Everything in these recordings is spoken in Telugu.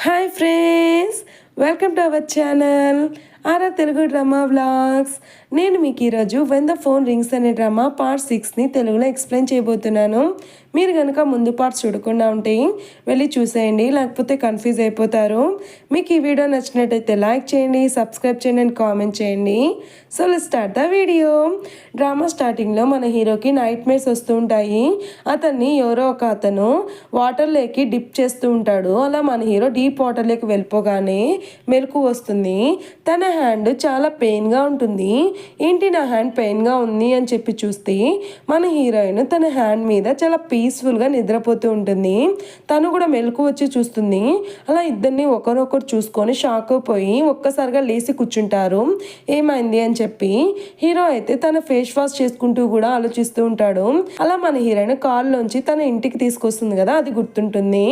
Hi friends, welcome to our channel aura Telugu drama vlogs. నేను మీకు ఈరోజు వెన్ ద ఫోన్ రింగ్స్ అనే డ్రామా పార్ట్ 6ని తెలుగులో ఎక్స్ప్లెయిన్ చేయబోతున్నాను. మీరు కనుక ముందు పార్ట్స్ చూడకుండా ఉంటే వెళ్ళి చూసేయండి, లేకపోతే కన్ఫ్యూజ్ అయిపోతారు. మీకు ఈ వీడియో నచ్చినట్టయితే లైక్ చేయండి, సబ్స్క్రైబ్ చేయండి అండ్ కామెంట్ చేయండి. So let's start the video. Drama స్టార్టింగ్లో మన హీరోకి నైట్ మేర్స్ వస్తూ ఉంటాయి. అతన్ని ఎవరో ఒక అతను వాటర్లోకి డిప్ చేస్తూ ఉంటాడు. అలా మన హీరో డీప్ వాటర్లోకి వెళ్ళిపోగానే మెలకు వస్తుంది. తన హ్యాండ్ చాలా పెయిన్గా ఉంటుంది. ఏంటి నా హ్యాండ్ పెయిన్గా ఉంది అని చెప్పి చూస్తే మన హీరోయిన్ తన హ్యాండ్ మీద చాలా పీస్ఫుల్గా నిద్రపోతూ ఉంటుంది. తను కూడా మెలకు వచ్చి చూస్తుంది. అలా ఇద్దరిని ఒకరొకరు చూసుకొని షాక్ అయిపోయి ఒక్కసారిగా లేచి కూర్చుంటారు. ఏమైంది అని చెప్పి హీరో అయితే తన ఫేస్ వాష్ చేసుకుంటూ కూడా ఆలోచిస్తూ ఉంటాడు. అలా మన హీరోయిన్ కారులోంచి తన ఇంటికి తీసుకొస్తుంది కదా, అది గుర్తుంటుంది.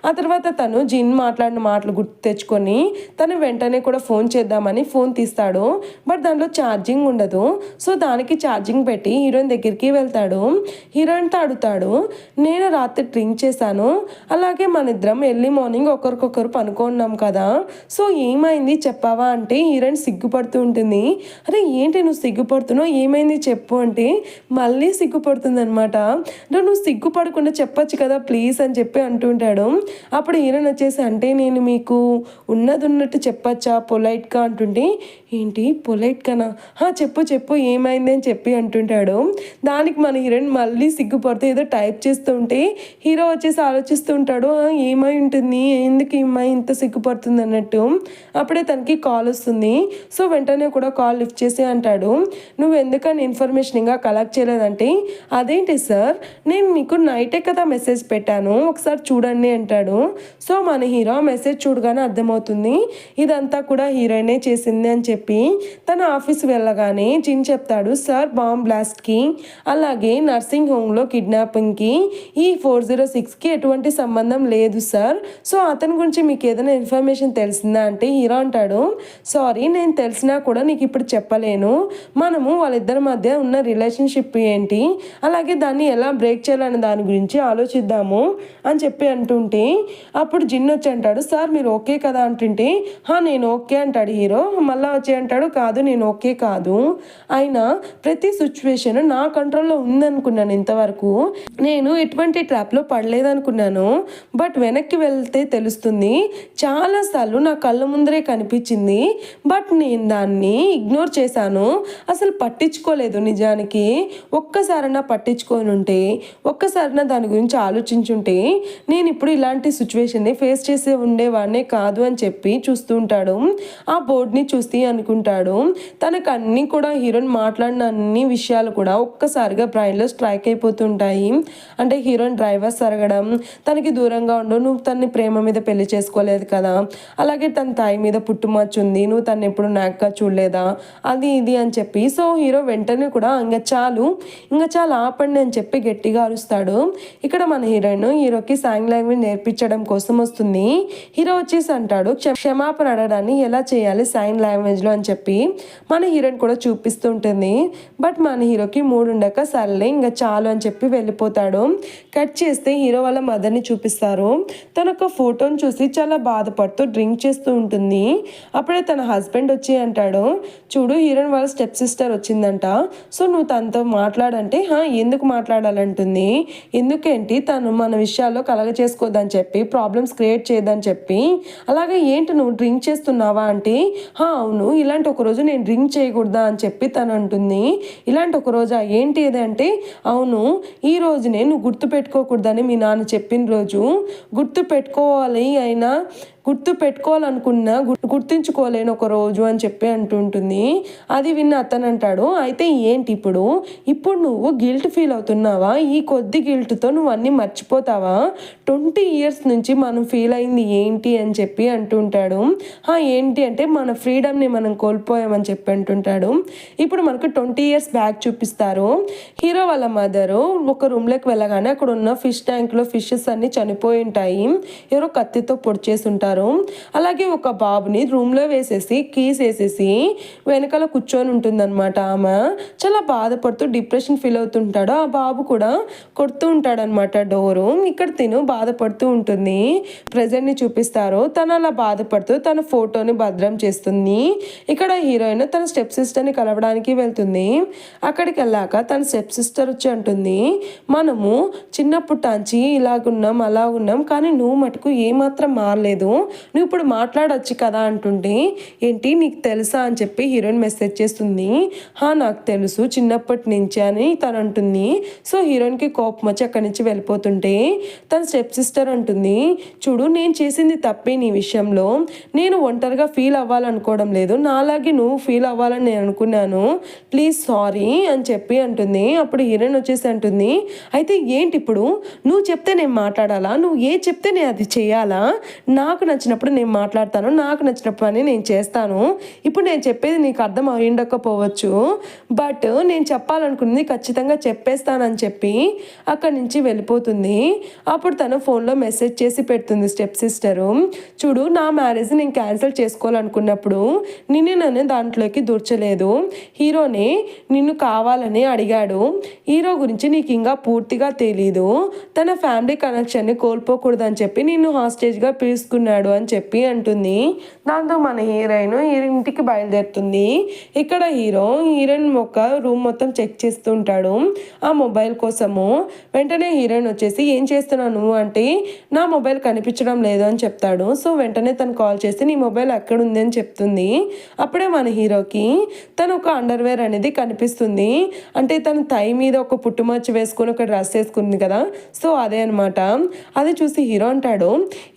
ఆ తర్వాత తను జిన్ మాట్లాడిన మాటలు గుర్తు తెచ్చుకొని తను వెంటనే కూడా ఫోన్ చేద్దామని ఫోన్ తీస్తాడు. బట్ దాంట్లో ఛార్జింగ్ ఉండదు. సో దానికి ఛార్జింగ్ పెట్టి హీరోయిన్ దగ్గరికి వెళ్తాడు. హీరోయిన్తో అడుగుతాడు, నేను రాత్రి డ్రింక్ చేశాను, అలాగే మన ఇద్దరం ఎర్లీ మార్నింగ్ ఒకరికొకరు పనుకున్నాం కదా, సో ఏమైంది చెప్పావా అంటే హీరోయిన్ సిగ్గుపడుతూ ఉంటుంది. అరే ఏంటి నువ్వు సిగ్గుపడుతున్నావు, ఏమైంది చెప్పు అంటే మళ్ళీ సిగ్గుపడుతుంది అనమాట. నువ్వు సిగ్గుపడకుండా చెప్పచ్చు కదా ప్లీజ్ అని చెప్పి అంటుంటాడు. అప్పుడు హీరోయిన్ వచ్చేసి, అంటే నేను మీకు ఉన్నది ఉన్నట్టు చెప్పచ్చా పొలైట్గా అంటుంటే, ఏంటి పొలైట్గానా, చెప్పు చెప్పు ఏమైంది అని చెప్పి అంటుంటాడు. దానికి మన హీరోయిన్ మళ్ళీ సిగ్గుపడుతూ ఏదో టైప్ చేస్తూ ఉంటే హీరో వచ్చేసి ఆలోచిస్తూ ఉంటాడు, ఏమై ఉంటుంది, ఎందుకు ఈ అమ్మాయి ఇంత సిగ్గుపడుతుంది అన్నట్టు. అప్పుడే తనకి కాల్ వస్తుంది. సో వెంటనే కూడా కాల్ లిఫ్ట్ చేసి అంటాడు, నువ్వు ఎందుకని ఇన్ఫర్మేషన్ ఇంకా కలెక్ట్ చేయలేదంటే, అదేంటి సార్ నేను మీకు నైటే కదా మెసేజ్ పెట్టాను, ఒకసారి చూడండి అంటాడు. సో మన హీరో మెసేజ్ చూడగానే అర్థమవుతుంది ఇదంతా కూడా హీరోయినే చేసింది అని చెప్పి తన ఆఫీస్ వెళ్ళగానే జిన్ చెప్తాడు, సార్ బాంబ్ బ్లాస్ట్కి అలాగే నర్సింగ్ హోమ్లో కిడ్నాపింగ్కి ఈ 406కి ఎటువంటి సంబంధం లేదు సార్. సో అతని గురించి మీకు ఏదైనా ఇన్ఫర్మేషన్ తెలిసిందా అంటే హీరో అంటాడు, సారీ నేను తెలిసినా కూడా నీకు ఇప్పుడు చెప్పలేను, మనము వాళ్ళిద్దరి మధ్య ఉన్న రిలేషన్షిప్ ఏంటి, అలాగే దాన్ని ఎలా బ్రేక్ చేయాలనే దాని గురించి ఆలోచిద్దాము అని చెప్పి అంటుంటే అప్పుడు జిన్ వచ్చి అంటాడు, సార్ మీరు ఓకే కదా అంటుంటే నేను ఓకే అంటాడు హీరో. మళ్ళీ వచ్చి అంటాడు, కాదు నేను ఓకే కాదు, అయినా ప్రతి సిచ్యువేషన్ నా కంట్రోల్లో ఉందనుకున్నాను ఇంతవరకు, నేను ఎటువంటి ట్రాప్లో పడలేదనుకున్నాను, బట్ వెనక్కి వెళ్తే తెలుస్తుంది చాలాసార్లు నా కళ్ళ ముందరే కనిపించింది, బట్ నేను దాన్ని ఇగ్నోర్ చేశాను, అసలు పట్టించుకోలేదు. నిజానికి ఒక్కసారైనా పట్టించుకొని ఉంటే, ఒక్కసారైనా దాని గురించి ఆలోచించుంటే నేను ఇప్పుడు ఇలాంటి సిచ్యువేషన్ని ఫేస్ చేసే ఉండేవాడినే కాదు అని చెప్పి చూస్తూ ఉంటాడు. ఆ బోర్డ్ని చూసి అనుకుంటాడు, తనకు అన్నీ కూడా హీరోయిన్ మాట్లాడిన అన్ని విషయాలు కూడా ఒక్కసారిగా బ్రెయిన్లో స్ట్రైక్ అయిపోతుంటాయి. అంటే హీరోయిన్ డ్రైవర్స్ అరగడం, తనకి దూరంగా ఉండు, నువ్వు తన్ని ప్రేమ మీద పెళ్లి చేసుకోలేదు కదా, అలాగే తన తాయి మీద పుట్టుమచ్చు ఉంది, నువ్వు తను ఎప్పుడు నాగ్గా చూడలేదా, అది ఇది అని చెప్పి. సో హీరో వెంటనే కూడా ఇంకా చాలు ఆపండి అని చెప్పి గట్టిగా అరుస్తాడు. ఇక్కడ మన హీరోకి సైన్ లాంగ్వేజ్ నేర్పించడం కోసం వస్తుంది. హీరో వచ్చేసి అంటాడు, క్షమాపణ అడగడాన్ని ఎలా చేయాలి సైన్ లాంగ్వేజ్లో అని చెప్పి మన హీరోయిన్ కూడా చూపిస్తూ ఉంటుంది. బట్ మన హీరోకి మూడు ఉండక సర్లే ఇంకా చాలు అని చెప్పి వెళ్ళిపోతాడు. కట్ చేస్తే హీరో వాళ్ళ మదర్ని చూపిస్తారు. తన ఒక ఫోటోని చూసి చాలా బాధపడుతూ డ్రింక్ చేస్తూ ఉంటుంది. అప్పుడే తన హస్బెండ్ వచ్చి అంటాడు, చూడు హీరోయిన్ వాళ్ళ స్టెప్ సిస్టర్ వచ్చిందంట, సో నువ్వు తనతో మాట్లాడంటే ఎందుకు మాట్లాడాలంటుంది, ఎందుకేంటి తను మన విషయాల్లో కలగ చేసుకోవద్దని చెప్పి ప్రాబ్లమ్స్ క్రియేట్ చేయదని చెప్పి, అలాగే ఏంటి నువ్వు డ్రింక్ చేస్తున్నావా అంటే అవును, ఇలాంటి ఒక రోజు నేను డ్రింక్ చేయకూడదా అని చెప్పి తను అంటుంది. ఇలాంటి ఒక రోజా ఏంటి ఏదంటే, అవును ఈ రోజునే నువ్వు గుర్తు పెట్టుకోకూడదని మీ నాన్న చెప్పిన రోజు, గుర్తు పెట్టుకోవాలి అయినా గుర్తు పెట్టుకోవాలనుకున్నా గుర్తుంచుకోలేను ఒక రోజు అని చెప్పి అంటుంటుంది. అది విన్న అతను అంటాడు, అయితే ఏంటి ఇప్పుడు నువ్వు గిల్ట్ ఫీల్ అవుతున్నావా, ఈ కొద్ది గిల్ట్తో నువ్వు అన్నీ మర్చిపోతావా, 20 years నుంచి మనం ఫీల్ అయింది ఏంటి అని చెప్పి అంటుంటాడు. అంటుంటాడు. ఏంటి అంటే మన ఫ్రీడమ్ని మనం కోల్పోయామని చెప్పి అంటుంటాడు. ఇప్పుడు మనకు 20 years బ్యాక్ చూపిస్తారు. హీరో వాళ్ళ మదరు ఒక రూమ్లోకి వెళ్ళగానే అక్కడ ఉన్న ఫిష్ ట్యాంక్లో ఫిషెస్ అన్ని చనిపోయి ఉంటాయి. ఎవరో కత్తితో పొడిచేసి ఉంటారు. అలాగే ఒక బాబుని రూమ్లో వేసేసి కీస్ వేసేసి వెనకాల కూర్చొని ఉంటుందన్నమాట. ఆమె చాలా బాధపడుతూ డిప్రెషన్ ఫీల్ అవుతుంటాడు. ఆ బాబు కూడా కొడుతూ ఉంటాడనమాట డోరు. ఇక్కడ తిను బాధపడుతూ ఉంటుంది. ప్రెజెంట్ని చూపిస్తారు. తను అలా బాధపడుతూ తన ఫోటోని భద్రం చేస్తుంది. ఇక్కడ హీరోయిన్ తన స్టెప్ సిస్టర్ని కలవడానికి వెళ్తుంది. అక్కడికి వెళ్ళాక తన స్టెప్ సిస్టర్ వచ్చి అంటుంది, మనము చిన్నప్పుటాంచి ఇలాగున్నాం అలా ఉన్నాం, కానీ నువ్వు మటుకు ఏమాత్రం మారలేదు, నువ్వు ఇప్పుడు మాట్లాడొచ్చు కదా అంటుంటే, ఏంటి నీకు తెలుసా అని చెప్పి హీరోయిన్ మెసేజ్ చేస్తుంది. నాకు తెలుసు చిన్నప్పటి నుంచి అని తను అంటుంది. సో హీరోయిన్కి కోపం వచ్చి అక్కడి నుంచి వెళ్ళిపోతుంటే తన స్టెప్ సిస్టర్ అంటుంది, చూడు నేను చేసింది తప్పే నీ విషయంలో, నేను ఒంటరిగా ఫీల్ అవ్వాలనుకోవడం లేదు, నాలాగే నువ్వు ఫీల్ అవ్వాలని నేను అనుకున్నాను, ప్లీజ్ సారీ అని చెప్పి అంటుంది. అప్పుడు హీరోయిన్ వచ్చేసి అంటుంది, అయితే ఏంటి ఇప్పుడు నువ్వు చెప్తే నేను మాట్లాడాలా, నువ్వు ఏ చెప్తే నేను అది చేయాలా, నాకు నచ్చినప్పుడు నేను మాట్లాడతాను, నాకు నచ్చినప్పుడు అని నేను చేస్తాను, ఇప్పుడు నేను చెప్పేది నీకు అర్థం అయ్యిండకపోవచ్చు, బట్ నేను చెప్పాలనుకున్నది ఖచ్చితంగా చెప్పేస్తానని చెప్పి అక్కడి నుంచి వెళ్ళిపోతుంది. అప్పుడు తను ఫోన్లో మెసేజ్ చేసి పెడుతుంది స్టెప్ సిస్టరు, చూడు నా మ్యారేజ్ నేను క్యాన్సిల్ చేసుకోవాలనుకున్నప్పుడు నన్ను దాంట్లోకి దూర్చలేదు, హీరోనే నిన్ను కావాలని అడిగాడు, హీరో గురించి నీకు ఇంకా పూర్తిగా తెలీదు, తన ఫ్యామిలీ కనెక్షన్ని కోల్పోకూడదని చెప్పి నిన్ను హాస్టేజ్గా పిలుచుకున్నాడు అని చెప్పి అంటుంది. దాంతో మన హీరోయిన్ ఇంటికి బయలుదేరుతుంది. ఇక్కడ హీరోయిన్ ఒక రూమ్ మొత్తం చెక్ చేస్తూ ఉంటాడు ఆ మొబైల్ కోసము. వెంటనే హీరోయిన్ వచ్చేసి ఏం చేస్తున్నావు నువ్వు అంటే, నా మొబైల్ కనిపించడం లేదు అని చెప్తాడు. సో వెంటనే తను కాల్ చేసి నీ మొబైల్ ఎక్కడ ఉంది అని చెప్తుంది. అప్పుడే మన హీరోకి తను ఒక అండర్వేర్ అనేది కనిపిస్తుంది. అంటే తను థై మీద ఒక పుట్టుమచ్చ వేసుకుని ఒక డ్రెస్ వేసుకుంది కదా, సో అదే అనమాట. అది చూసి హీరో అంటాడు,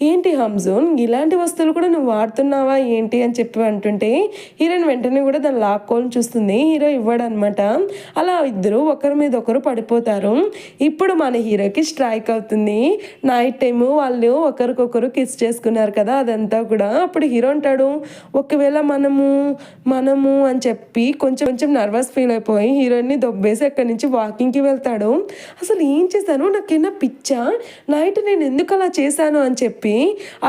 ఏంటి హంజూన్ ఇలాంటి వస్తువులు కూడా నువ్వు వాడుతున్నావా ఏంటి అని చెప్పి అంటుంటే హీరోయిన్ వెంటనే కూడా దాన్ని లాక్కోని చూస్తుంది. హీరో ఇవ్వడనమాట. అలా ఇద్దరు ఒకరి మీద ఒకరు పడిపోతారు. ఇప్పుడు మన హీరోకి స్ట్రైక్ అవుతుంది. నైట్ టైము వాళ్ళు ఒకరికొకరు కిస్ చేసుకున్నారు కదా అదంతా కూడా. అప్పుడు హీరో అంటాడు, ఒకవేళ మనము అని చెప్పి కొంచెం నర్వస్ ఫీల్ అయిపోయి హీరోయిన్ని దొబ్బేసి అక్కడి నుంచి వాకింగ్కి వెళ్తాడు. అసలు ఏం చేశాను, నాకేనా పిచ్చా, నైట్ నేను ఎందుకు అలా చేశాను అని చెప్పి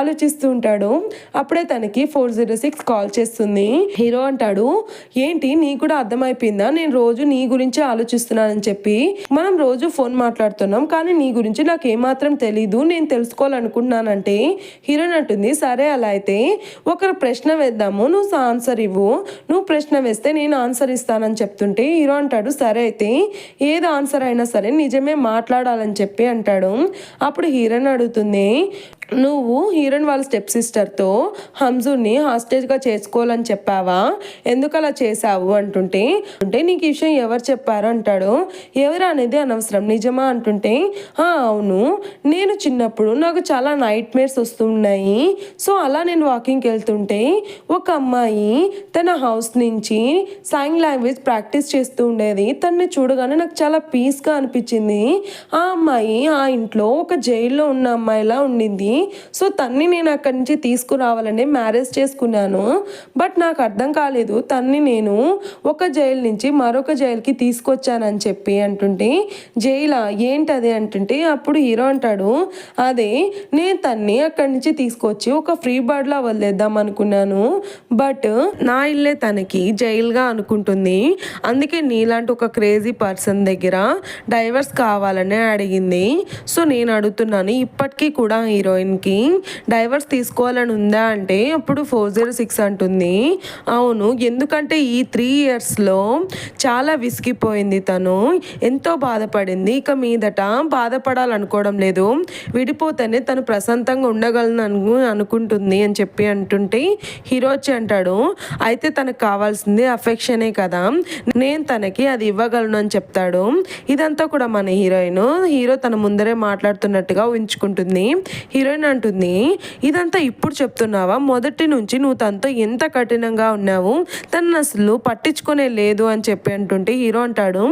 ఆలోచిస్తూ ఉంటాడు. అప్పుడే తనకి 406 కాల్ చేస్తుంది. హీరో అంటాడు, ఏంటి నీకు కూడా అర్థమైపోయిందా, నేను రోజు నీ గురించి ఆలోచిస్తున్నానని చెప్పి, మనం రోజు ఫోన్ మాట్లాడుతున్నాం కానీ నీ గురించి నాకు ఏమాత్రం తెలీదు, నేను తెలుసుకోవాలనుకుంటున్నానంటే హీరోయిన్ అంటుంది, సరే అలా అయితే ఒక ప్రశ్న వేద్దాము, నువ్వు ఆన్సర్ ఇవ్వు, నువ్వు ప్రశ్న వేస్తే నేను ఆన్సర్ ఇస్తానని చెప్తుంటే హీరో అంటాడు, సరే అయితే ఏది ఆన్సర్ అయినా సరే నిజమే మాట్లాడాలని చెప్పి అంటాడు. అప్పుడు హీరోయిన్ అడుగుతుంది, నువ్వు హీరోయిన్ వాళ్ళ స్టెప్ సిస్టర్తో హంజుని హాస్టేజ్గా చేసుకోవాలని చెప్పావా, ఎందుకు అలా చేసావు అంటుంటే నీకు ఈ విషయం ఎవరు చెప్పారు అంటాడు. ఎవరు అనేది అనవసరం, నిజమా అంటుంటే అవును, నేను చిన్నప్పుడు నాకు చాలా నైట్ మేర్స్ వస్తున్నాయి, సో అలా నేను వాకింగ్కి వెళ్తుంటే ఒక అమ్మాయి తన హౌస్ నుంచి సైన్ లాంగ్వేజ్ ప్రాక్టీస్ చేస్తూ ఉండేది, తనని చూడగానే నాకు చాలా పీస్గా అనిపించింది. ఆ అమ్మాయి ఆ ఇంట్లో ఒక జైల్లో ఉన్న అమ్మాయిలా ఉండింది, సో తన్ని నేను అక్కడి నుంచి తీసుకురావాలని మ్యారేజ్ చేసుకున్నాను, బట్ నాకు అర్థం కాలేదు తన్ని నేను ఒక జైలు నుంచి మరొక జైలుకి తీసుకొచ్చానని చెప్పి అంటుంటే, జైలా ఏంటది అంటుంటే అప్పుడు హీరో అంటాడు, అదే నేను తన్ని అక్కడి నుంచి తీసుకొచ్చి ఒక ఫ్రీ బర్డ్లా వదిలేద్దాం అనుకున్నాను, బట్ నా ఇల్లే తనకి జైలుగా అనుకుంటుంది, అందుకే నీలాంటి ఒక క్రేజీ పర్సన్ దగ్గర డైవర్స్ కావాలని అడిగింది, సో నేను అడుగుతున్నాను ఇప్పటికీ కూడా హీరోయిన్కి డైవర్స్ తీసుకోవాలని ఉందా అంటే అప్పుడు 406 అంటుంది, అవును, ఎందుకంటే ఈ 3 yearsలో చాలా విసిగిపోయింది, తను ఎంతో బాధపడింది, ఇక మీదట బాధపడాలనుకోవడం లేదు, విడిపోతేనే తను ప్రశాంతంగా ఉండగలను అనుకుంటుంది అని చెప్పి అంటుంటే హీరో వచ్చి అంటాడు, అయితే తనకు కావాల్సింది అఫెక్షనే కదా, నేను తనకి అది ఇవ్వగలను అని చెప్తాడు. ఇదంతా కూడా మన హీరో తన ముందరే మాట్లాడుతున్నట్టుగా ఊహించుకుంటుంది. హీరోయిన్ హీరోయిన్ అంటుంది, ఇదంతా ఇప్పుడు చెప్తున్నావా, మొదటి నుంచి నువ్వు తనతో ఎంత కఠినంగా ఉన్నావు, తను అసలు పట్టించుకునే లేదు అని చెప్పి అంటుంటే హీరో అంటాడు,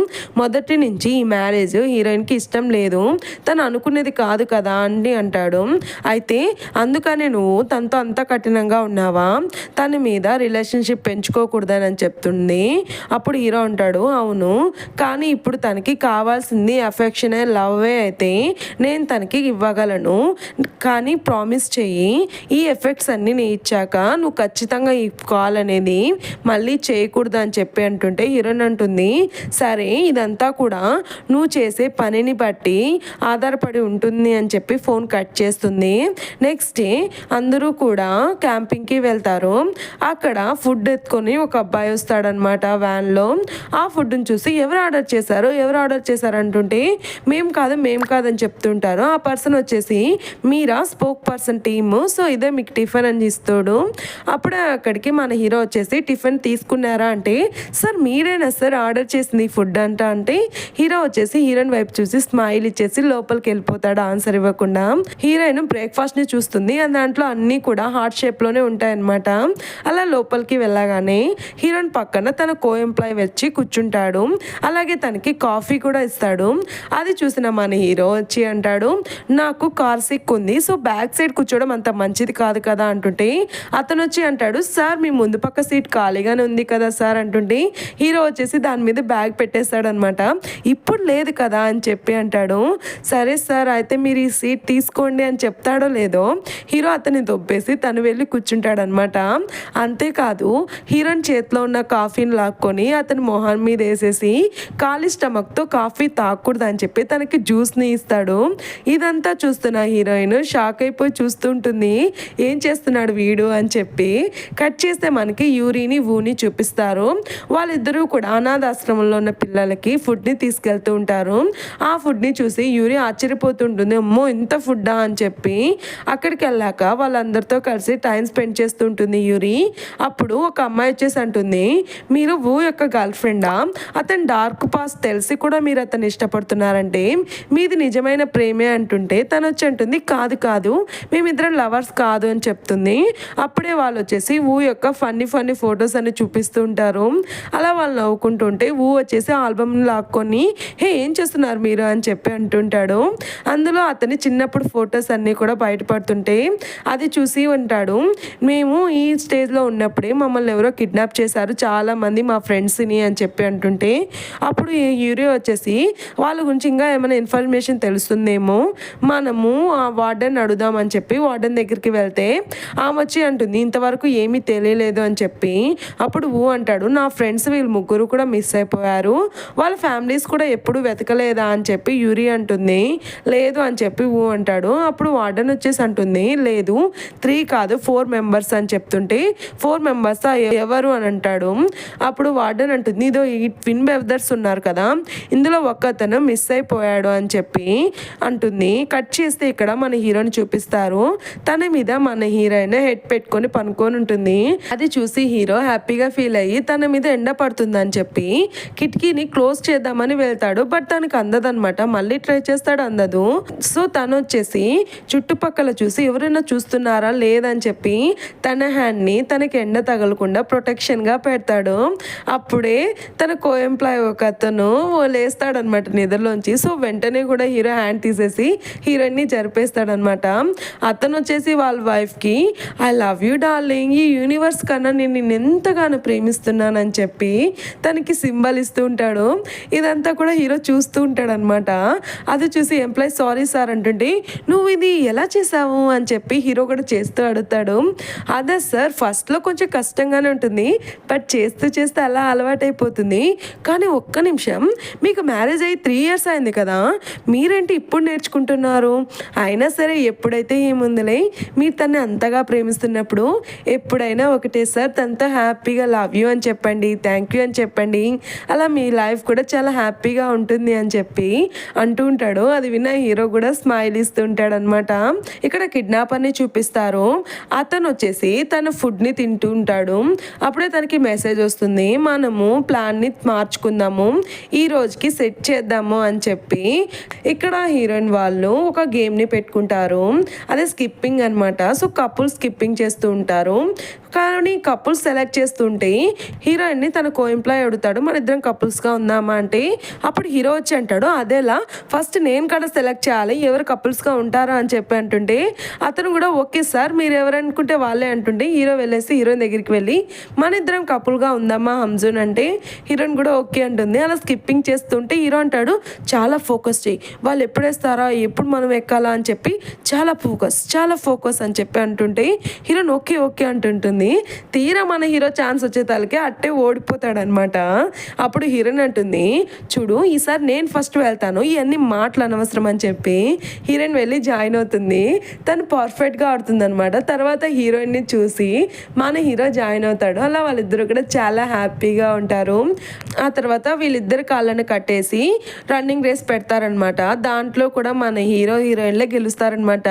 మొదటి నుంచి ఈ మ్యారేజ్ హీరోయిన్కి ఇష్టం లేదు, తను అనుకునేది కాదు కదా అని అంటాడు. అయితే అందుకనే నువ్వు తనతో అంత కఠినంగా ఉన్నావా, తన మీద రిలేషన్షిప్ పెంచుకోకూడదని అని చెప్తుంది. అప్పుడు హీరో అంటాడు, అవును, కానీ ఇప్పుడు తనకి కావాల్సింది అఫెక్షనే లవ్వే, అయితే నేను తనకి ఇవ్వగలను, కానీ ప్రామిస్ చెయ్యి ఈ ఎఫెక్ట్స్ అన్నీ నేను ఇచ్చాక నువ్వు ఖచ్చితంగా ఈ కాల్ అనేది మళ్ళీ చేయకూడదు అని చెప్పి అంటుంటే హీరోయిన్ అంటుంది, సరే ఇదంతా కూడా నువ్వు చేసే పనిని బట్టి ఆధారపడి ఉంటుంది అని చెప్పి ఫోన్ కట్ చేస్తుంది. నెక్స్ట్ డే అందరూ కూడా క్యాంపింగ్కి వెళ్తారు. అక్కడ ఫుడ్ ఎత్తుకొని ఒక అబ్బాయి వస్తాడనమాట వ్యాన్లో. ఆ ఫుడ్ని చూసి ఎవరు ఆర్డర్ చేశారు అంటుంటే మేము కాదని చెప్తుంటారు. ఆ పర్సన్ వచ్చేసి మీరా స్పోక్ పర్సన్ టీము, సో ఇదే మీకు టిఫిన్ అని ఇస్తాడు. అప్పుడే అక్కడికి మన హీరో వచ్చేసి టిఫిన్ తీసుకున్నారా అంటే, సార్ మీరేనా సార్ ఆర్డర్ చేసింది ఫుడ్ అంటే హీరో వచ్చేసి హీరోయిన్ వైపు చూసి స్మైల్ ఇచ్చేసి లోపలికి వెళ్ళిపోతాడు ఆన్సర్ ఇవ్వకుండా. హీరోయిన్ బ్రేక్ఫాస్ట్ని చూస్తుంది, దాంట్లో అన్నీ కూడా హార్ట్ షేప్లోనే ఉంటాయన్నమాట. అలా లోపలికి వెళ్ళగానే హీరోయిన్ పక్కన తన కో ఎంప్లాయ్ వచ్చి కూర్చుంటాడు. అలాగే తనకి కాఫీ కూడా ఇస్తాడు. అది చూసిన మన హీరో వచ్చి అంటాడు, నాకు కార్ సిక్ ఉంది, సో బ్యాక్ సైడ్ కూర్చోవడం అంత మంచిది కాదు కదా అంటుంటే అతను వచ్చి అంటాడు, సార్ మీ ముందు పక్క సీట్ ఖాళీగానే ఉంది కదా సార్ అంటుంటే హీరో వచ్చేసి దాని మీద బ్యాగ్ పెట్టేస్తాడు అనమాట. ఇప్పుడు లేదు కదా అని చెప్పి అంటాడు. సరే సార్ అయితే మీరు ఈ సీట్ తీసుకోండి అని చెప్తాడో లేదో హీరో అతన్ని దొబ్బేసి తను వెళ్ళి కూర్చుంటాడనమాట. అంతేకాదు హీరోయిన్ చేతిలో ఉన్న కాఫీని లాక్కొని అతని మొహం మీద వేసేసి ఖాళీ స్టమక్తో కాఫీ తాగకూడదు అని చెప్పి తనకి జ్యూస్ని ఇస్తాడు. ఇదంతా చూస్తున్న హీరోయిన్ షాక్ అయిపోయి చూస్తూ ఉంటుంది, ఏం చేస్తున్నాడు వీడు అని చెప్పి. కట్ చేస్తే మనకి యూరిని వూని చూపిస్తారు. వాళ్ళిద్దరూ కూడా అనాథాశ్రమంలో ఉన్న పిల్లలకి ఫుడ్ని తీసుకెళ్తూ ఉంటారు. ఆ ఫుడ్ని చూసి యూరి ఆశ్చర్యపోతుంటుంది, అమ్మో ఇంత ఫుడ్డా అని చెప్పి. అక్కడికి వెళ్ళాక వాళ్ళందరితో కలిసి టైం స్పెండ్ చేస్తూ ఉంటుంది యూరి. అప్పుడు ఒక అమ్మాయి వచ్చేసి అంటుంది, మీరు వూ యొక్క గర్ల్ ఫ్రెండా, అతను డార్క్ పాస్ట్ తెలిసి కూడా మీరు అతను ఇష్టపడుతున్నారంటే మీది నిజమైన ప్రేమే అంటుంటే తను వచ్చి అంటుంది, కాదు మేమిద్దరం లవర్స్ కాదు అని చెప్తుంది. అప్పుడే వాళ్ళు వచ్చేసి వూ యొక్క ఫన్నీ ఫొటోస్ అన్ని చూపిస్తూ ఉంటారు. అలా వాళ్ళు నవ్వుకుంటుంటే వూ వచ్చేసి ఆల్బమ్ లాక్కొని, హే ఏం చేస్తున్నారు మీరు అని చెప్పి అంటుంటాడు. అందులో అతని చిన్నప్పుడు ఫొటోస్ అన్నీ కూడా బయటపడుతుంటే అది చూసి ఉంటాడు, మేము ఈ స్టేజ్లో ఉన్నప్పుడే మమ్మల్ని ఎవరో కిడ్నాప్ చేశారు చాలామంది మా ఫ్రెండ్స్ని అని చెప్పి అంటుంటే అప్పుడు యూరియో వచ్చేసి వాళ్ళ గురించి ఇంకా ఏమైనా ఇన్ఫర్మేషన్ తెలుస్తుందేమో మనము ఆ వార్డెన్ అడుగుదామని చెప్పి వార్డెన్ దగ్గరికి వెళ్తే ఆమె వచ్చి అంటుంది, ఇంతవరకు ఏమీ తెలియలేదు అని చెప్పి. అప్పుడు ఊ అంటాడు, నా ఫ్రెండ్స్ వీళ్ళు ముగ్గురు కూడా మిస్ అయిపోయారు, వాళ్ళ ఫ్యామిలీస్ కూడా ఎప్పుడు వెతకలేదా అని చెప్పి యూరి అంటుంది. లేదు అని చెప్పి ఊ అంటాడు. అప్పుడు వార్డెన్ వచ్చేసి అంటుంది, లేదు 3 కాదు 4 మెంబర్స్ అని చెప్తుంటే 4 మెంబర్స్ ఎవరు అని అంటాడు. అప్పుడు వార్డెన్ అంటుంది, ఇదో ఈ ట్విన్ బ్రదర్స్ ఉన్నారు కదా, ఇందులో ఒక్కతను మిస్ అయిపోయాడు అని చెప్పి అంటుంది. కట్ చేస్తే ఇక్కడ మన హీరోని చూపిస్తారు. తన మీద మన హీరోయిన్ హెడ్ పెట్టుకొని పనుకొని ఉంటుంది. అది చూసి హీరో హ్యాపీగా ఫీల్ అయ్యి తన మీద ఎండ పడుతుందని చెప్పి కిటికీని క్లోజ్ చేద్దామని వెళ్తాడు. బట్ తనకు అందదనమాట. మళ్ళీ ట్రై చేస్తాడు, అందదు. సో తను వచ్చేసి చుట్టుపక్కల చూసి ఎవరైనా చూస్తున్నారా లేదని చెప్పి తన హ్యాండ్ని తనకి ఎండ తగలకుండా ప్రొటెక్షన్గా పెడతాడు. అప్పుడే తన కో ఎంప్లాయ్ ఒక అతను లేస్తాడనమాట నిద్రలోంచి. సో వెంటనే కూడా హీరో హ్యాండ్ తీసేసి హీరోయిన్ని జరిపేస్తాడనమాట. అతను వచ్చేసి వాళ్ళ వైఫ్కి, ఐ లవ్ యూ డార్లింగ్, ఈ యూనివర్స్ కన్నా నేను నిన్ను ఎంతగానో ప్రేమిస్తున్నానని చెప్పి తనకి సింబల్ ఇస్తూ ఉంటాడు. ఇదంతా కూడా హీరో చూస్తూ ఉంటాడనమాట. అది చూసి ఎంప్లాయ్ సారీ సార్ అంటుంటే, నువ్వు ఇది ఎలా చేసావు అని చెప్పి హీరో కూడా చేస్తూ అడుగుతాడు. అదే సార్ ఫస్ట్లో కొంచెం కష్టంగానే ఉంటుంది, బట్ చేస్తూ అలా అలవాటైపోతుంది. కానీ ఒక్క నిమిషం, మీకు మ్యారేజ్ అయ్యి 3 years అయింది కదా, మీరేంటి ఇప్పుడు నేర్చుకుంటున్నారు? అయినా సరే ఎప్పుడైతే ఏముందిలే, మీరు తన్ని అంతగా ప్రేమిస్తున్నప్పుడు ఎప్పుడైనా ఒకటే సార్ తనతో హ్యాపీగా లవ్ యూ అని చెప్పండి, థ్యాంక్ యూ అని చెప్పండి, అలా మీ లైఫ్ కూడా చాలా హ్యాపీగా ఉంటుంది అని చెప్పి అంటూ ఉంటాడు. అది విన్న హీరో కూడా స్మైల్ ఇస్తూ ఉంటాడు అనమాట. ఇక్కడ కిడ్నాపర్ని చూపిస్తారు. అతను వచ్చేసి తన ఫుడ్ని తింటూ ఉంటాడు. అప్పుడే తనకి మెసేజ్ వస్తుంది, మనము ప్లాన్ని మార్చుకుందాము, ఈ రోజుకి సెట్ చేద్దాము అని చెప్పి. ఇక్కడ హీరోయిన్ వాళ్ళు ఒక గేమ్ని పెట్టుకుంటారు. ఉంటారు. అదే స్కిప్పింగ్ అనమాట. సో కపుల్ స్కిప్పింగ్ చేస్తూ ఉంటారు. కానీ కపుల్స్ సెలెక్ట్ చేస్తుంటే హీరోయిన్ని తన కో ఎంప్లాయ్ అడుగుతాడు, మన ఇద్దరం కపుల్స్గా ఉందామా అంటే అప్పుడు హీరో వచ్చి అంటాడు, అదేలా ఫస్ట్ నేను కూడా సెలెక్ట్ చేయాలి, ఎవరు కపుల్స్గా ఉంటారా అని చెప్పి అంటుంటే అతను కూడా ఓకే సార్ మీరు ఎవరు అనుకుంటే వాళ్ళే అంటుంటే హీరో వెళ్ళేసి హీరోయిన్ దగ్గరికి వెళ్ళి మన ఇద్దరం కపుల్గా ఉందామా హంజున్ అంటే హీరోయిన్ కూడా ఓకే అంటుంది. అలా స్కిప్పింగ్ చేస్తుంటే హీరో అంటాడు, చాలా ఫోకస్ చేయి, వాళ్ళు ఎప్పుడు వేస్తారా ఎప్పుడు మనం ఎక్కాలా అని చెప్పి చాలా ఫోకస్ అని చెప్పి అంటుంటే హీరోయిన్ ఓకే ఓకే అంటుంటుంది. తీరా మన హీరో ఛాన్స్ వచ్చే తలకే అట్టే ఓడిపోతాడనమాట. అప్పుడు హీరోయిన్ అంటుంది, చూడు ఈసారి నేను ఫస్ట్ వెళ్తాను, ఇవన్నీ మాటలు అనవసరం అని చెప్పి హీరోయిన్ వెళ్ళి జాయిన్ అవుతుంది. తను పర్ఫెక్ట్గా ఆడుతుంది అనమాట. తర్వాత హీరోయిన్ని చూసి మన హీరో జాయిన్ అవుతాడు. అలా వాళ్ళిద్దరు కూడా చాలా హ్యాపీగా ఉంటారు. ఆ తర్వాత వీళ్ళిద్దరు కాళ్ళని కట్టేసి రన్నింగ్ రేస్ పెడతారనమాట. దాంట్లో కూడా మన హీరోయిన్లే గెలుస్తారనమాట.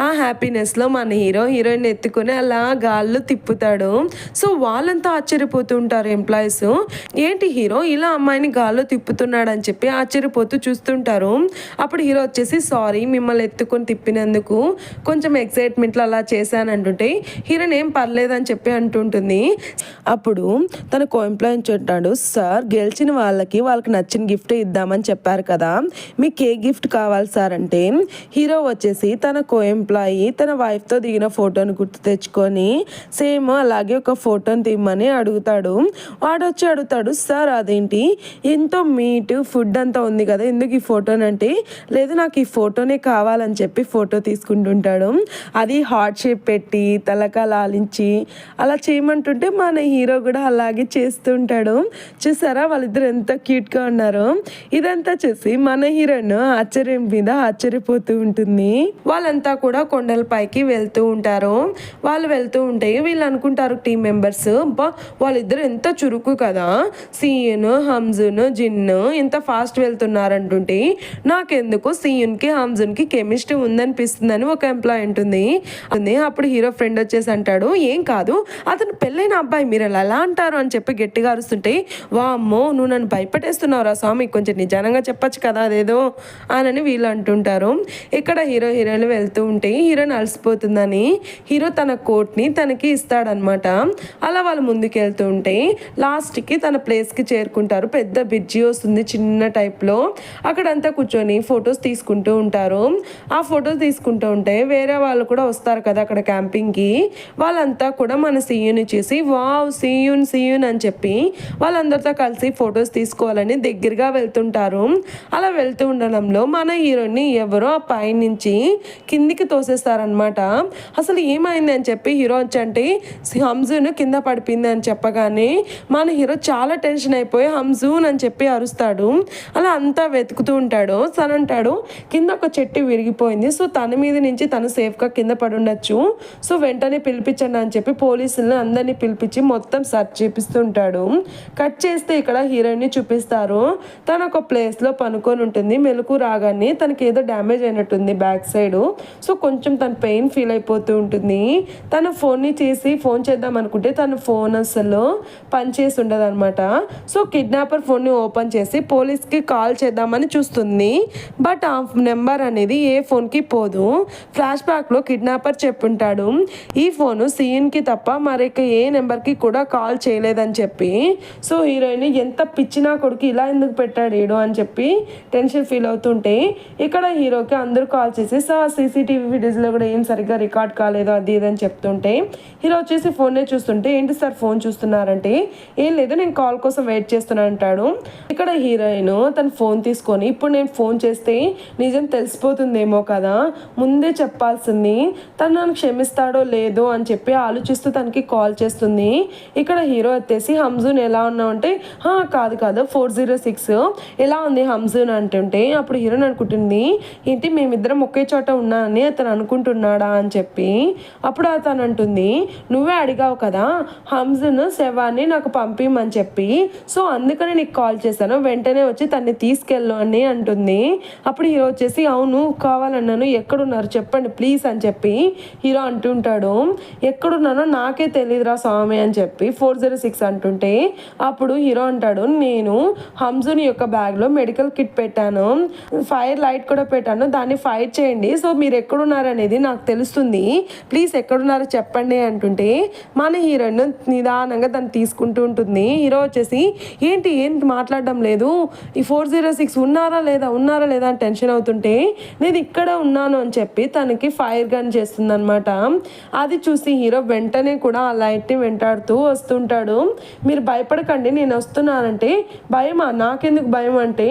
ఆ హ్యాపీనెస్లో మన హీరోయిన్ ఎత్తుకొని అలా గాల్లో తిప్పుతాడు. సో వాళ్ళంతా ఆశ్చర్యపోతూ ఉంటారు ఎంప్లాయీస్, ఏంటి హీరో ఇలా అమ్మాయిని గాల్లో తిప్పుతున్నాడు అని చెప్పి ఆశ్చర్యపోతూ చూస్తుంటారు. అప్పుడు హీరో వచ్చేసి సారీ మిమ్మల్ని ఎత్తుకొని తిప్పినందుకు కొంచెం ఎక్సైట్మెంట్లో అలా చేశాను అంటుంటే హీరోయిన్ ఏం పర్లేదు అని చెప్పి అంటుంటుంది. అప్పుడు తన కో ఎంప్లాయీ అంటాడు, సార్ గెలిచిన వాళ్ళకి నచ్చిన గిఫ్ట్ ఇద్దామని చెప్పారు కదా, మీకు ఏ గిఫ్ట్ కావాలి సార్ అంటే హీరో వచ్చేసి తన కో ఎంప్లాయీ తన వైఫ్తో దిగిన ఫోటోని గుర్తు తెచ్చుకొని సేమ్ అలాగే ఒక ఫోటోని తీయమని అడుగుతాడు. వాడు వచ్చి అడుగుతాడు, సార్ అదేంటి ఎంతో మీట్ ఫుడ్ అంతా ఉంది కదా ఎందుకు ఈ ఫోటోని అంటే లేదు నాకు ఈ ఫోటోనే కావాలని చెప్పి ఫోటో తీసుకుంటుంటాడు. అది హార్ట్ షేప్ పెట్టి తలక లాలించి అలా చేయమంటుంటే మన హీరో కూడా అలాగే చేస్తుంటాడు. చూసారా వాళ్ళిద్దరు ఎంత క్యూట్గా ఉన్నారు. ఇదంతా చూసి మన హీరోయిన్ ఆశ్చర్యం మీద ఆశ్చర్యపోతూ ఉంటుంది. వాళ్ళంతా కూడా కొండల పైకి వెళ్తూ ఉంటారు. వాళ్ళు వెళ్తూ ఉంటే వీళ్ళు అనుకుంటారు టీం మెంబర్స్, వాళ్ళిద్దరు ఎంత చురుకు కదా, సీయున్ హంజున్ జిన్ ఎంత ఫాస్ట్ వెళ్తున్నారంటుంటే నాకెందుకు సీయున్కి హంజున్కి కెమిస్ట్రీ ఉందనిపిస్తుందని ఒక ఎంప్లాయ్ ఉంటుంది. అప్పుడు హీరో ఫ్రెండ్ వచ్చేసి అంటాడు, ఏం కాదు అతను పెళ్ళైన అబ్బాయి మీరు ఎలా అంటారు అని చెప్పి గట్టిగా అరుస్తుంటే వామ్మో నువ్వు నన్ను భయపెట్టేస్తున్నావురా స్వామి కొంచెం నిజానంగా చెప్పచ్చు కదా అదేదో అని వీళ్ళు అంటుంటారు. ఇక్కడ హీరోయిన్లు వెళ్తూ ఉంటే హీరోయిన్ అలసిపోతుందని హీరో తన కోట్ని తనకి ఇస్తాడనమాట. అలా వాళ్ళు ముందుకు వెళ్తూ ఉంటే లాస్ట్కి తన ప్లేస్కి చేరుకుంటారు. పెద్ద బ్రిడ్జి వస్తుంది చిన్న టైప్లో, అక్కడంతా కూర్చొని ఫొటోస్ తీసుకుంటూ ఉంటారు. ఆ ఫొటోస్ తీసుకుంటూ ఉంటే వేరే వాళ్ళు కూడా వస్తారు కదా అక్కడ క్యాంపింగ్కి, వాళ్ళంతా కూడా మన సీయుని చూసి వావ్ సీయున్ అని చెప్పి వాళ్ళందరితో కలిసి ఫొటోస్ తీసుకోవాలని దగ్గరగా వెళ్తుంటారు. అలా వెళ్తూ ఉండడంలో మన హీరోని ఎవరో ఆ పై నుంచి కిందికి తోసేస్తారనమాట. అసలు ఏమైంది అని చెప్పి హీరో వచ్చి అంటే హంజున్ కింద పడిపోయింది అని చెప్పగానే మన హీరో చాలా టెన్షన్ అయిపోయి హంజూన్ అని చెప్పి అరుస్తాడు. అలా అంతా వెతుకుతూ ఉంటాడు. తనంటాడు కింద ఒక చెట్టు విరిగిపోయింది, సో తన మీద నుంచి తను సేఫ్గా కింద పడి ఉండొచ్చు, సో వెంటనే పిలిపించండి అని చెప్పి పోలీసులను అందరినీ పిలిపించి మొత్తం సర్చ్ చేపిస్తుంటాడు. కట్ చేస్తే ఇక్కడ హీరోయిన్ని చూపిస్తారు. తను ఒక ప్లేస్లో పనుకొని ఉంటుంది. మెలకు రాగానే తనకి ఏదో డ్యామేజ్ అయినట్టుంది బ్యాక్ సైడ్, సో కొంచెం తన పెయిన్ ఫీల్ అయిపోతూ ఉంటుంది. తన ఫోన్ని చేసి ఫోన్ చేద్దాం అనుకుంటే తన ఫోన్ అసలు పనిచేసి ఉండదు అనమాట. సో కిడ్నాపర్ ఫోన్ని ఓపెన్ చేసి పోలీస్కి కాల్ చేద్దామని చూస్తుంది. బట్ ఆ నెంబర్ అనేది ఏ ఫోన్కి పోదు. ఫ్లాష్ బ్యాక్లో కిడ్నాపర్ చెప్పుంటాడు ఈ ఫోను సీఎన్కి తప్ప మరొక ఏ నెంబర్కి కూడా కాల్ చేయలేదని చెప్పి. సో హీరోయిన్ ఎంత పిచ్చినా కొడుకు ఇలా ఎందుకు పెట్టాడు ఏడు అని చెప్పి టెన్షన్ ఫీల్ అవుతుంటే ఇక్కడ హీరోకి అందరూ కాల్ చేసి సార్ సీసీటీవీ వీడియోస్లో కూడా ఏం సరిగ్గా రికార్డ్ కాలేదు అది ఇదని చెప్తుంటే హీరో వచ్చేసి ఫోన్నే చూస్తుంటే ఏంటి సార్ ఫోన్ చూస్తున్నారంటే ఏం లేదు నేను కాల్ కోసం వెయిట్ చేస్తున్నాను అంటాడు. ఇక్కడ హీరోయిన్ తన ఫోన్ తీసుకొని ఇప్పుడు నేను ఫోన్ చేస్తే నిజం తెలిసిపోతుందేమో కదా ముందే చెప్పాల్సింది, తను నన్ను క్షమిస్తాడో లేదో అని చెప్పి ఆలోచిస్తూ తనకి కాల్ చేస్తుంది. ఇక్కడ హీరో ఎత్తేసి హంజూన్ ఎలా ఉన్నావు అంటే కాదు 406 ఎలా ఉంది హంజూన్ అంటుంటే అప్పుడు హీరోయిన్ అనుకుంటుంది ఏంటి మేమిద్దరం ఒకే చోట ఉన్నానని అతను అనుకుంటున్నాడా అని చెప్పి. అప్పుడు అతను అంటుంది నువ్వే అడిగావు కదా హంజూన్ శవాన్ని నాకు పంపిమని చెప్పి, సో అందుకని నీకు కాల్ చేశాను, వెంటనే వచ్చి తన్ని తీసుకెళ్ళు అని అంటుంది. అప్పుడు హీరో వచ్చేసి అవును కావాలన్నాను ఎక్కడున్నారు చెప్పండి ప్లీజ్ అని చెప్పి హీరో అంటుంటాడు. ఎక్కడున్నానో నాకే తెలియదురా స్వామి అని చెప్పి 406 అంటుంటే అప్పుడు హీరో అంటాడు నేను హంజూన్ యొక్క బ్యాగ్లో మెడికల్ కిట్ పెట్టాను, ఫైర్ లైట్ కూడా పెట్టాను, దాన్ని ఫైర్ చేయండి చేయండి. సో మీరు ఎక్కడున్నారనేది నాకు తెలుస్తుంది, ప్లీజ్ ఎక్కడున్నారో చెప్పండి అంటుంటే మన హీరోయిన్ నిదానంగా తను తీసుకుంటూ ఉంటుంది. హీరో వచ్చేసి ఏంటి మాట్లాడడం లేదు, ఈ 406 ఉన్నారా లేదా అని టెన్షన్ అవుతుంటే నేను ఇక్కడ ఉన్నాను అని చెప్పి తనకి ఫైర్ గన్ చేస్తుంది అనమాట. అది చూసి హీరో వెంటనే కూడా ఆ లైట్ని వెంటాడుతూ వస్తుంటాడు. మీరు భయపడకండి, నేను వస్తున్నానంటే భయమా, నాకెందుకు భయం అంటే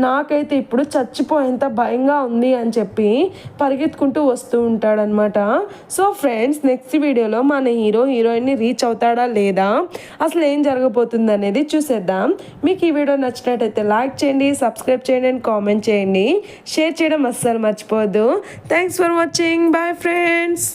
నాకైతే ఇప్పుడు చచ్చిపోయేంత భయంగా ఉంది అని చెప్పి పరిగెత్తుకుంటూ వస్తూ ఉంటాడనమాట. సో ఫ్రెండ్స్, నెక్స్ట్ వీడియోలో మన హీరోయిన్ని రీచ్ అవుతాడా లేదా, అసలు ఏం జరగబోతుంది అనేది చూసేద్దాం. మీకు ఈ వీడియో నచ్చినట్టయితే లైక్ చేయండి, సబ్స్క్రైబ్ చేయండి అండ్ కామెంట్ చేయండి, షేర్ చేయడం అస్సలు మర్చిపోవద్దు. Thanks for watching. Bye friends.